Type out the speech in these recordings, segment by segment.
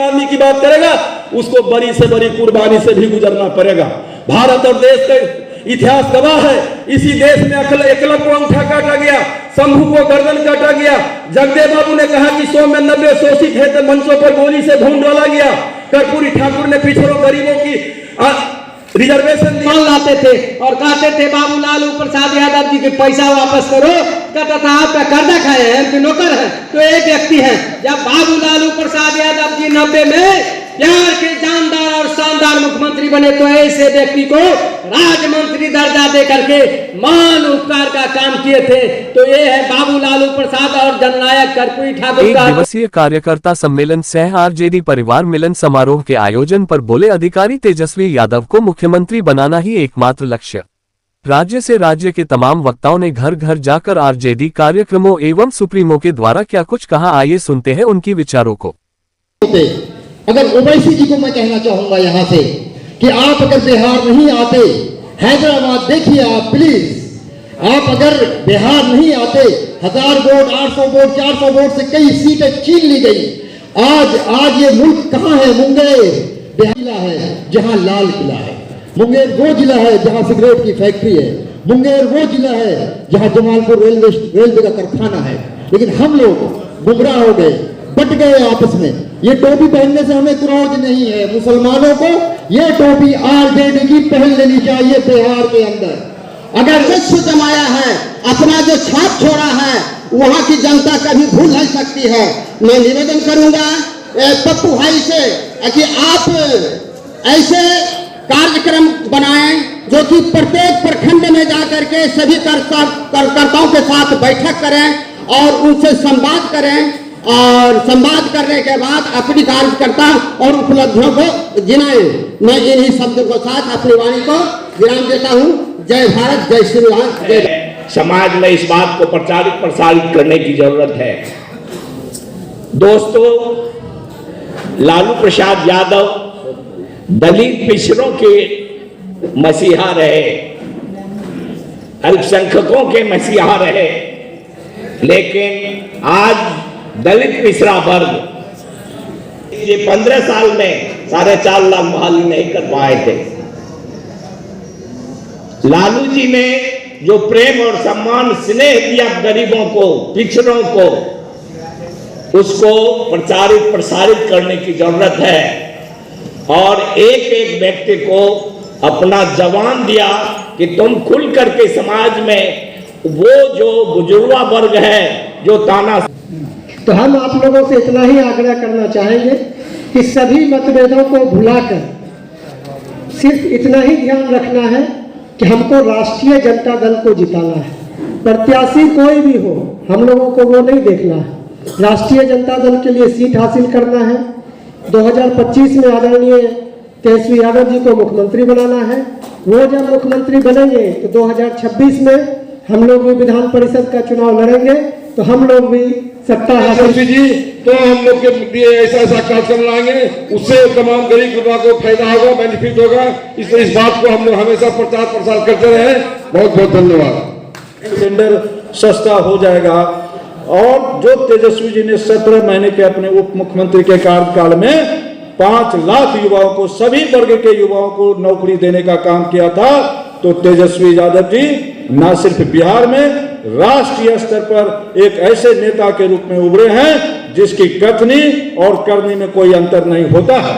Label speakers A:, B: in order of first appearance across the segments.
A: आदमी की बात करेगा उसको बड़ी से बड़ी कुर्बानी से भी गुजरना पड़ेगा। भारत और देश का इतिहास गवाह है, इसी देश में एकलव्य को अंगूठा काटा गया, शंभू को गर्दन काटा गया। जगदेव बाबू ने कहा कि 100 में 90 शोषित है तो मंचों पर गोली से भून डाला गया। कर्पूरी ठाकुर ने पिछड़ों गरीबों की रिजर्वेशन
B: लाते थे और कहते थे बाबू लालू प्रसाद यादव जी के पैसा वापस करो। कहता था आपका कर्जा खाए हैं कि नौकर है? तो एक व्यक्ति है। जब बाबू लालू प्रसाद यादव जी 90 में प्यार के जानदार और शानदार मुख्यमंत्री बने तो ऐसे व्यक्ति को राज्य मंत्री दर्जा दे करके मान उपकार का काम किए थे। तो ये है बाबू लालू प्रसाद और जननायक कर्पूरी ठाकुर
C: एक
B: का
C: दिवसीय कार्यकर्ता सम्मेलन सह आरजेडी परिवार मिलन समारोह के आयोजन पर बोले अधिकारी तेजस्वी यादव को मुख्यमंत्री बनाना ही एकमात्र लक्ष्य। राज्य से राज्य के तमाम वक्ताओं ने घर घर जाकर आरजेडी कार्यक्रमों एवं सुप्रीमो के द्वारा क्या कुछ कहा, आइए सुनते हैं उनकी विचारों को।
D: अगर ओवैसी जी को मैं कहना चाहूंगा यहाँ से कि आप अगर बिहार नहीं आते, हैदराबाद देखिए आप प्लीज, आप अगर बिहार नहीं आते, 1000 वोट 800 वोट 400 वोट से कई सीटें छीन ली गई। आज ये मुल्क कहाँ है? मुंगेर जिला है जहाँ लाल किला है, मुंगेर वो जिला है जहाँ सिगरेट की फैक्ट्री है, मुंगेर वो जिला है जहाँ जमालपुर रेलवे का कारखाना है। लेकिन हम लोग गुमराह हो गए, बट गए आपस में। ये टोपी पहनने से हमें क्रोध नहीं है, मुसलमानों को ये टोपी आरजेडी की पहन लेनी चाहिए बिहार के अंदर।
B: अगर विश्व जमाया है, अपना जो छाप छोड़ा है, वहाँ की जनता कभी भूल नहीं सकती है। मैं निवेदन करूंगा पप्पू भाई से कि आप ऐसे कार्यक्रम बनाएं जो कि प्रत्येक प्रखंड में जाकर के सभी कार्यकर्ताओं के साथ बैठक करें और उनसे संवाद करें और संवाद करने के बाद अपनी कार्यकर्ता और उपलब्धियों को गिनाएं। मैं इन्हीं शब्दों के साथ अपनी वाणी को विराम देता हूं। जय भारत, जय श्री राम, जय।
E: समाज में इस बात को प्रचारित प्रसारित करने की जरूरत है। दोस्तों, लालू प्रसाद यादव दलित पिछड़ों के मसीहा रहे, अल्पसंख्यकों के मसीहा रहे, लेकिन आज दलित पिछड़ा वर्ग ये 15 साल में 4.5 लाख बहाली नहीं कर पाए थे। लालू जी ने जो प्रेम और सम्मान स्नेह दिया गरीबों को, पिछड़ों को, उसको प्रचारित प्रसारित करने की जरूरत है। और एक एक व्यक्ति को अपना जवान दिया कि तुम खुल करके समाज में वो जो बुजुर्गा वर्ग है जो ताना।
B: तो हम आप लोगों से इतना ही आग्रह करना चाहेंगे कि सभी मतभेदों को भुलाकर सिर्फ इतना ही ध्यान रखना है कि हमको राष्ट्रीय जनता दल को जिताना है। प्रत्याशी कोई भी हो, हम लोगों को वो नहीं देखना है। राष्ट्रीय जनता दल के लिए सीट हासिल करना है। 2025 में आदरणीय तेजस्वी यादव जी को मुख्यमंत्री बनाना है। वो जब मुख्यमंत्री बनेंगे तो 2026 में हम लोग भी विधान परिषद का चुनाव लड़ेंगे, तो हम लोग भी सत्ता हासिल
A: जी तो हम लोग के लिए ऐसा कार्यक्रम लाएंगे, उससे तमाम गरीब गुरबा को फायदा होगा, बेनिफिट होगा। इस बात को हम लोग हमेशा प्रचार प्रसार करते रहे। बहुत बहुत धन्यवाद। सिलेंडर सस्ता हो जाएगा और जो तेजस्वी जी ने 17 महीने के अपने उप मुख्यमंत्री के कार्यकाल में 5 लाख युवाओं को, सभी वर्ग के युवाओं को नौकरी देने का काम किया था। तो तेजस्वी यादव जी न सिर्फ बिहार में, राष्ट्रीय स्तर पर एक ऐसे नेता के रूप में उभरे हैं जिसकी कथनी और करनी में कोई अंतर नहीं होता है।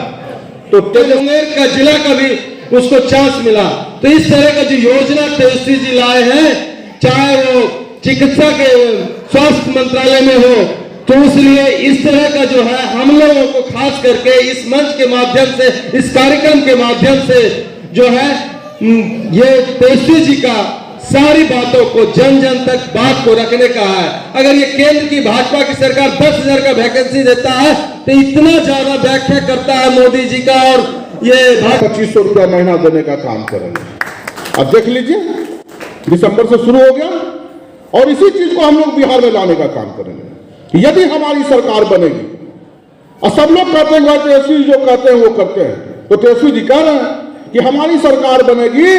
A: तो तेजस्वी का जिला का भी उसको चांस मिला। तो इस तरह का जो योजना तेजस्वी जी लाए हैं, चाहे वो चिकित्सा के स्वास्थ्य मंत्रालय में हो, तो इसलिए इस तरह का जो है हम लोगों को खास करके इस मंच के माध्यम से, इस कार्यक्रम के माध्यम से जो है ये तेजस्वी जी का सारी बातों को जन जन तक बात को रखने का है। अगर ये केंद्र की भाजपा की सरकार 10,000 का वैकेंसी देता है तो इतना ज्यादा व्याख्या करता है मोदी जी का, और ये
F: 2500 रुपया महीना देने का काम करेंगे। अब देख लीजिए, दिसंबर से शुरू हो गया और इसी चीज को हम लोग बिहार में लाने का काम करेंगे यदि हमारी सरकार बनेगी। और सब लोग कहते हैं तेजस्वी जो कहते हैं वो करते हैं, तो तेजस्वी जी कह रहे हैं कि हमारी सरकार बनेगी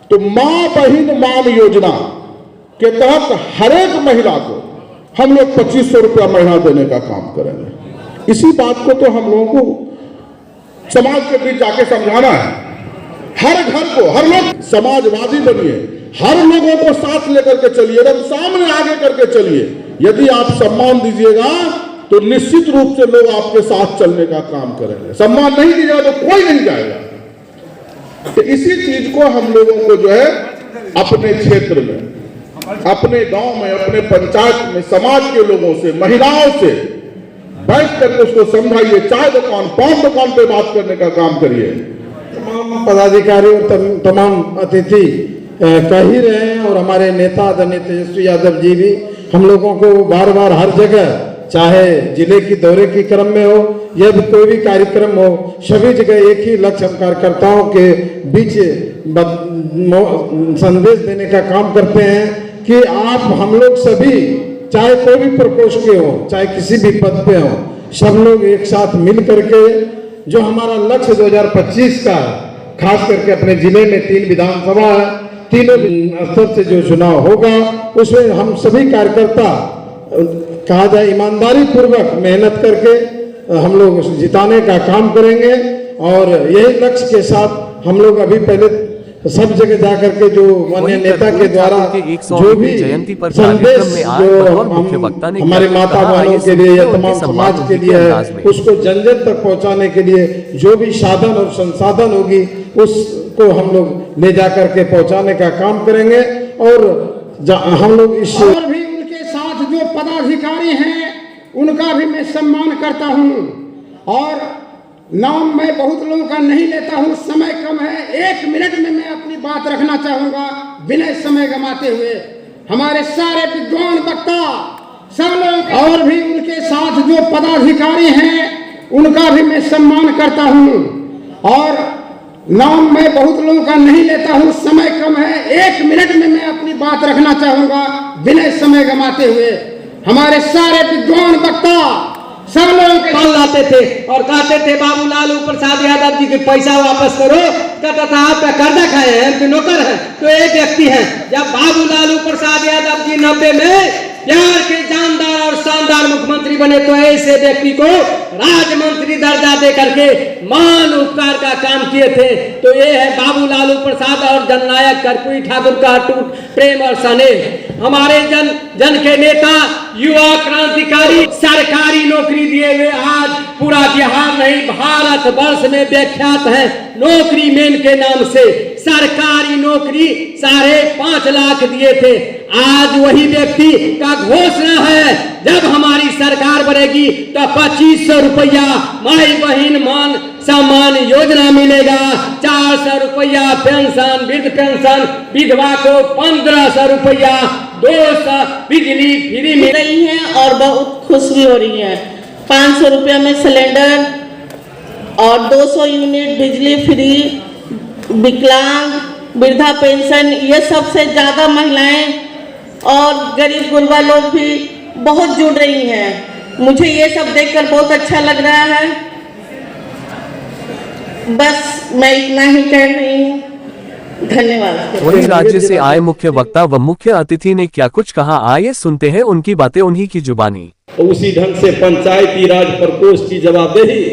F: तो मां बहिन माम योजना के तहत हर एक महिला को हम लोग 2500 रुपया महीना देने का काम करेंगे। इसी बात को तो हम लोगों को समाज के बीच जाके समझाना है। हर घर को, हर लोग समाजवादी बनिए, हर लोगों को साथ लेकर के चलिए, एकदम सामने आगे करके चलिए। यदि आप सम्मान दीजिएगा तो निश्चित रूप से लोग आपके साथ चलने का काम करेंगे। सम्मान नहीं दीजिएगा तो कोई नहीं जाएगा। तो इसी चीज को हम लोगों को जो है अपने क्षेत्र में, अपने गांव में, अपने पंचायत में, समाज के लोगों से, महिलाओं से बैठ करके उसको समझाइए। चाय दुकान, पान दुकान पे बात करने का काम करिए।
G: तमाम पदाधिकारी और तमाम अतिथि कह ही रहे हैं, और हमारे नेता आदरणीय तेजस्वी यादव जी भी हम लोगों को बार बार हर जगह, चाहे जिले की दौरे के क्रम में हो या भी कोई भी कार्यक्रम हो, सभी जगह एक ही लक्ष्य हम कार्यकर्ताओं के बीच संदेश देने का काम करते हैं कि आप, हम लोग सभी, चाहे कोई भी प्रकोष्ठ के हो, चाहे किसी भी पद पे हो, सब लोग एक साथ मिल करके जो हमारा लक्ष्य 2025 का, खास करके अपने जिले में 3 विधानसभा है, तीनों स्तर से जो चुनाव होगा उसमें हम सभी कार्यकर्ता, कहा जाए ईमानदारी पूर्वक मेहनत करके हम लोग जिताने का काम करेंगे। और यही लक्ष्य के साथ हम लोग अभी पहले सब जगह जाकर के जो माननीय नेता के द्वारा जो भी संदेश जो हमारे माता बहनों के लिए या तमाम समाज के लिए है, उसको जन जन तक पहुंचाने के लिए जो भी साधन और संसाधन होगी उसको हम लोग ले जाकर के पहुंचाने का काम करेंगे। और हम लोग इस
B: और भी उनके साथ जो पदाधिकारी हैं उनका भी मैं सम्मान करता हूं। और नाम मैं बहुत लोगों का नहीं लेता हूं, समय कम है, 1 मिनट में मैं अपनी बात रखना चाहूंगा बिना समय गंवाते हुए। हमारे सारे विद्वान वक्ता सब लोग, और भी उनके साथ जो पदाधिकारी हैं उनका भी मैं सम्मान करता हूं। और नाम मैं बहुत लोगों का नहीं लेता हूं, समय कम है, 1 मिनट में मैं अपनी बात रखना चाहूंगा बिना समय गंवाते हुए। हमारे सारे विद्वान वक्ता सब लोग
H: कॉल लाते थे और कहते थे बाबू लालू प्रसाद यादव जी के पैसा वापस करो। कहता था आपका कर्जा खाए हैं कि नौकर हैं? तो एक व्यक्ति है। जब बाबू लालू प्रसाद यादव जी 90 में प्यार के जानदार और शानदार मुख्यमंत्री बने तो ऐसे व्यक्ति को राज्य मंत्री दर्जा दे करके मान उपकार का काम किए थे। तो ये है बाबू लालू प्रसाद और जननायक कर्पूरी ठाकुर का अटूट प्रेम और स्नेह। हमारे जन के नेता, युवा क्रांतिकारी, सरकारी नौकरी दिए हुए आज पूरा बिहार नहीं भारत वर्ष में विख्यात है नौकरी मैन के नाम से। सरकारी नौकरी 5.5 लाख दिए थे। आज वही व्यक्ति का घोषणा है जब हमारी सरकार बनेगी तो 2500 रुपया माई बहन मान सम्मान योजना मिलेगा, 400 रुपया पेंशन, वृद्ध पेंशन, विधवा को 1500 रुपया, 200 बिजली फ्री मिल
I: रही है और बहुत खुश भी हो रही है। 500 रुपया में सिलेंडर और 200 यूनिट बिजली फ्री, विकलांग, वृद्धा पेंशन, ये सबसे ज्यादा महिलाएं और गरीब गुरबा लोग भी बहुत जुड़ रही हैं। मुझे ये सब देखकर बहुत अच्छा लग रहा है। बस मैं इतना ही कह रही हूँ, धन्यवाद।
C: वहीं राज्य से आए मुख्य वक्ता व मुख्य अतिथि ने क्या कुछ कहा, आइए सुनते हैं उनकी बातें उन्हीं की जुबानी।
E: उसी ढंग से पंचायती राज प्रकोष्ठ की जवाबदेही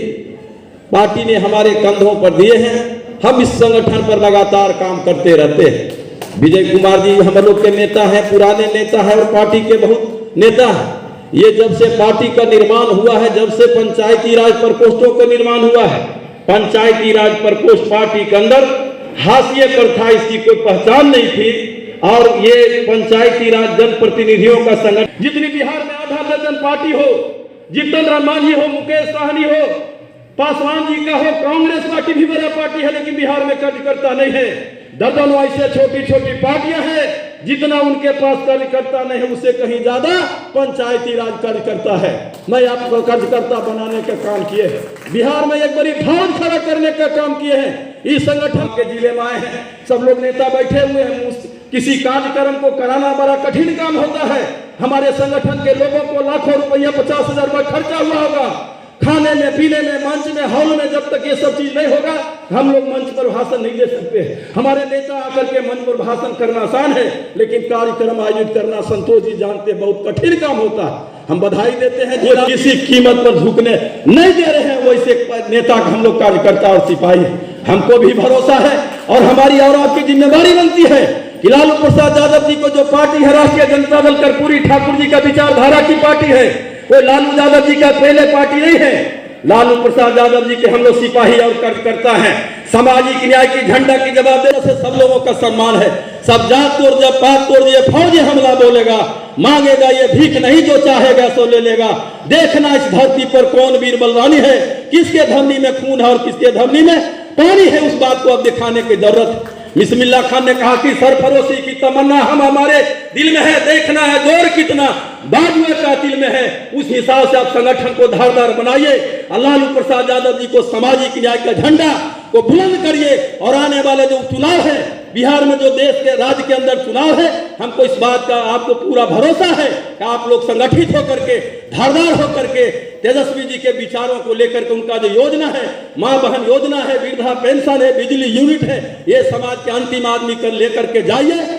E: पार्टी ने हमारे कंधों पर दिए हैं। हम इस संगठन पर लगातार काम करते रहते हैं। विजय कुमार जी हम लोग के नेता हैं, पुराने नेता हैं और पार्टी के बहुत नेता हैं। ये जब से पार्टी का निर्माण हुआ है, जब से पंचायती राज प्रकोष्ठों का निर्माण हुआ है, पंचायती राज प्रकोष्ठ पार्टी के अंदर हाशिए पर था, इसकी कोई पहचान नहीं थी। और ये पंचायती राज जनप्रतिनिधियों का संगठन, जितनी बिहार में आधा दर्जन पार्टी हो, जितेंद्र मांझी हो, मुकेश सहनी हो, पासवान जी का हो, कांग्रेस पार्टी भी बड़ा पार्टी है लेकिन बिहार में कार्यकर्ता नहीं है। दर्जनों ऐसे छोटी छोटी पार्टियां हैं, जितना उनके पास कार्यकर्ता नहीं है उससे कहीं ज्यादा पंचायती राज कार्यकर्ता है। मैं आपको कार्यकर्ता बनाने का काम किए हैं, बिहार में एक बड़ी ढाल खड़ा करने का काम किए हैं। इस संगठन के जिले में आए हैं, सब लोग नेता बैठे हुए हैं। किसी कार्यक्रम को कराना बड़ा कठिन काम होता है। हमारे संगठन के लोगों को लाखों रुपया, 50,000 रुपया खर्चा हुआ होगा।
A: खाने में, पीने में, मंच में, हॉल में, जब तक ये सब चीज नहीं होगा हम लोग मंच पर भाषण नहीं दे सकते। हमारे नेता आकर के मंच पर भाषण करना आसान है, लेकिन कार्यक्रम आयोजित करना संतोष जी जानते बहुत कठिन काम होता है। हम बधाई देते हैं जो किसी कीमत पर झुकने नहीं दे रहे हैं, वैसे नेता का हम लोग कार्यकर्ता और सिपाही हमको भी भरोसा है और हमारी और आपकी जिम्मेदारी बनती है कि लालू प्रसाद यादव जी को जो पार्टी है राष्ट्रीय जनता दल कर्पूरी ठाकुर जी का विचारधारा की पार्टी है, वो लालू यादव जी का पहले पार्टी नहीं है। लालू प्रसाद यादव जी के हम लोग सिपाही और कार्यकर्ता हैं। सामाजिक न्याय की झंडा की जवाबदेही से सब लोगों का सम्मान है। सब जात तोड़ जब पात तोड़ ये फौजी हमला बोलेगा, मांगेगा ये भीख नहीं, जो चाहेगा सो ले लेगा। देखना इस धरती पर कौन वीर बलवानी है, किसके धमनी में खून है और किसके धमनी में पानी है, उस बात को अब दिखाने की जरूरत है। बिस्मिल्ला खान ने कहा कि सरफरोशी की तमन्ना हम हमारे दिल में है, देखना है जोर कितना बाजुए कातिल में है। उस हिसाब से आप संगठन को धारदार बनाइए, लालू प्रसाद यादव जी को सामाजिक न्याय का झंडा को बुलंद करिए और आने वाले जो चुनाव है बिहार में, जो देश के राज्य के अंदर चुनाव है, हमको इस बात का आपको पूरा भरोसा है कि आप लोग संगठित होकर के, धारदार होकर के तेजस्वी जी के विचारों को लेकर के उनका जो योजना है, मां बहन योजना है, वृद्धा पेंशन है, बिजली यूनिट है, ये समाज के अंतिम आदमी कर लेकर के जाइए